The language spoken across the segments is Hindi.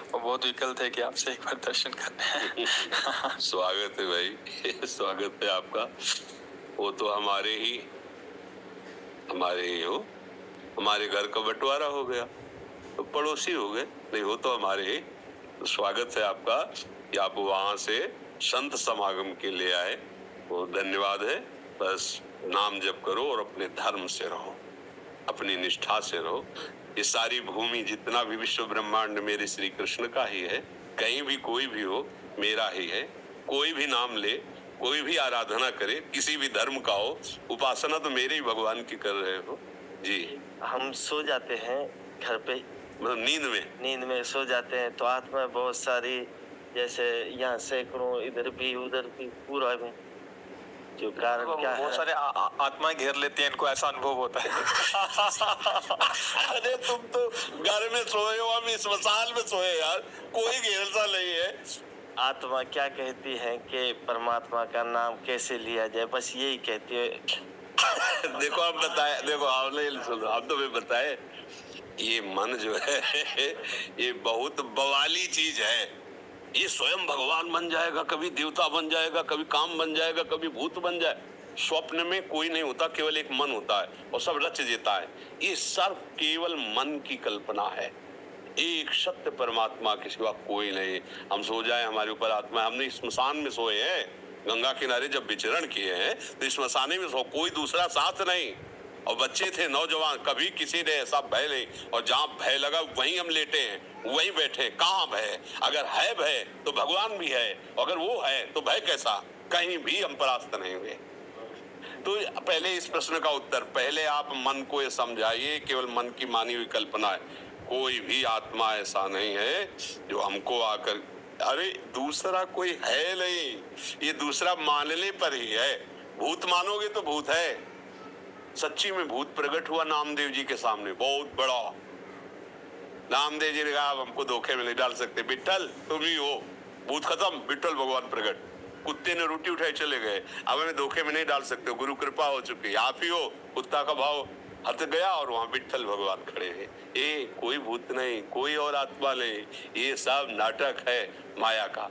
और बहुत विकल थे कि आपसे एक बार दर्शन करने हैं। स्वागत है भाई, स्वागत है आपका। वो तो हमारे ही हो, हमारे घर का बंटवारा हो गया तो पड़ोसी हो गए, नहीं हो तो हमारे ही। तो स्वागत है आपका कि आप वहां से संत समागम के लिए आए, वो धन्यवाद है। बस नाम जप करो और अपने धर्म से रहो, अपनी निष्ठा से रहो। ये सारी भूमि, जितना भी विश्व ब्रह्मांड मेरे श्री कृष्ण का ही है। कहीं भी कोई भी हो, मेरा ही है। कोई भी नाम ले, कोई भी आराधना करे, किसी भी धर्म का हो, उपासना तो मेरे ही भगवान की कर रहे हो जी। हम सो जाते हैं घर पे, मतलब नींद में सो जाते हैं तो आत्मा बहुत सारी, जैसे यहाँ सैकड़ों, इधर भी उधर भी, पूरा में जो कारण क्या है, बहुत सारे आत्माएं घेर लेती हैं, इनको ऐसा अनुभव होता है। अरे तुम तो घर में सोए हो, हम स्मशान में सोए यार, कोई घेरता नहीं है। आत्मा क्या कहती है कि परमात्मा का नाम कैसे लिया जाए, बस यही कहती है। देखो आप बताए, देखो आपने सुनो, आप तो मैं बताए, ये मन जो है ये बहुत बवाली चीज है। ये स्वयं भगवान बन जाएगा, कभी देवता बन जाएगा, कभी काम बन जाएगा, कभी भूत बन जाए। स्वप्न में कोई नहीं होता, केवल एक मन होता है और सब रच देता है। ये सब केवल मन की कल्पना है। एक सत्य परमात्मा के सिवा कोई नहीं। हम सो जाए, हमारे ऊपर आत्मा, हमने स्मशान में सोए हैं, गंगा किनारे जब विचरण किए हैं तो स्मशाने में सो, कोई दूसरा साथ नहीं। और बच्चे थे, नौजवान, कभी किसी ने ऐसा भय नहीं। और जहाँ भय लगा वहीं हम लेटे हैं, वहीं बैठे। कहाँ भय? अगर है भय तो भगवान भी है, अगर वो है तो भय कैसा? कहीं भी हम परास्त नहीं हुए। तो पहले इस प्रश्न का उत्तर, पहले आप मन को ये समझाइए, केवल मन की मानी हुई कल्पना है। कोई भी आत्मा ऐसा नहीं है जो हमको आकर, अरे दूसरा कोई है नहीं, ये दूसरा मानने पर ही है। भूत मानोगे तो भूत है। सच्ची में भूत प्रकट हुआ नामदेव जी के सामने, बहुत बड़ा। नामदेव जी ने कहा आप हमको धोखे में नहीं डाल सकते, विट्ठल तुम ही हो। भूत खत्म, विट्ठल भगवान प्रकट। कुत्ते ने रोटी उठाई चले गए, अब हमें धोखे में नहीं डाल सकते, गुरु कृपा हो चुकी, आप ही हो। कुत्ता का भाव हट गया और वहां विट्ठल भगवान खड़े हैं। ये कोई भूत नहीं, कोई और आत्मा नहीं, ये सब नाटक है माया का।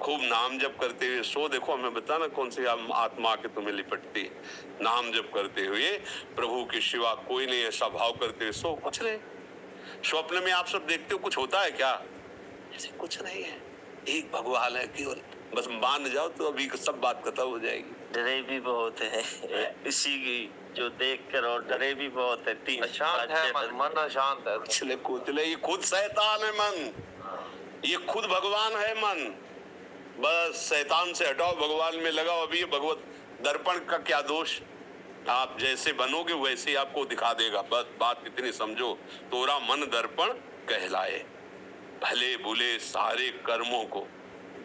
खूब नाम जप करते हुए सो, देखो हमें बताना कौन सी आत्मा के तुम्हें लिपटती है। नाम जप करते हुए प्रभु के सिवा कोई नहीं, ऐसा भाव करते हुए सो, कुछ नहीं। स्वप्न में आप सब देखते हो, कुछ होता है क्या? ऐसे कुछ नहीं है, एक भगवान है केवल। बस मान जाओ तो अभी सब बात खत्म हो जाएगी। डरे भी बहुत है इसी की, जो देख कर, और डरे भी बहुत है। तीन अशांत है मन अशांत है। पिछले कोतले, ये खुद शैतान है मन, ये खुद भगवान है मन। बस शैतान से हटाओ, भगवान में लगाओ। अभी ये भगवत दर्पण का क्या दोष? आप जैसे बनोगे वैसे आपको दिखा देगा। बस बात इतनी समझो, तोरा मन दर्पण कहलाए। भले बुले सारे कर्मों को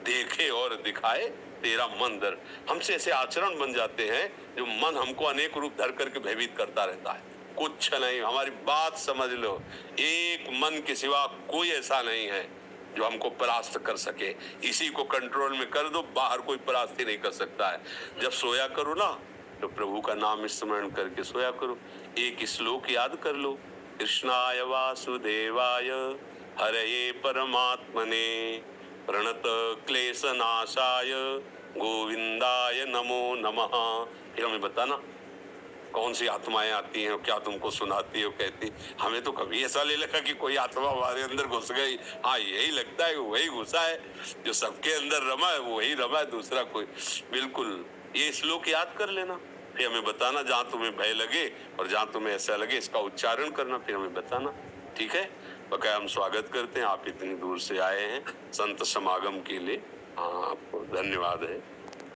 देखे और दिखाए तेरा मन दर। हमसे ऐसे आचरण बन जाते हैं जो मन हमको अनेक रूप धर करके भयभीत करता रहता है। कुछ नहीं, हमारी बात समझ लो, एक मन के सिवा कोई ऐसा नहीं है जो हमको परास्त कर सके। इसी को कंट्रोल में कर दो, बाहर कोई परास्त ही नहीं कर सकता है। जब सोया करो ना तो प्रभु का नाम स्मरण करके सोया करो। एक श्लोक याद कर लो, कृष्णाय वासुदेवाय हरये परमात्मने प्रणत क्लेशनाशाय गोविंदाय नमो नमः। फिर हमें बताना कौन सी आत्माएं आती हैं, क्या तुमको सुनाती है, कहती। हमें तो कभी ऐसा ले लगा कि कोई आत्मा हमारे अंदर घुस गई। हाँ, यही लगता है वही घुसा है, जो सबके अंदर रमा है वही रमा है, दूसरा कोई। बिल्कुल, ये श्लोक याद कर लेना, फिर हमें बताना। जहाँ तुम्हें भय लगे और जहाँ तुम्हें ऐसा लगे, इसका उच्चारण करना, फिर हमें बताना, ठीक है? बकाया हम स्वागत करते हैं, आप इतनी दूर से आए हैं संत समागम के लिए। हाँ, आपको धन्यवाद है।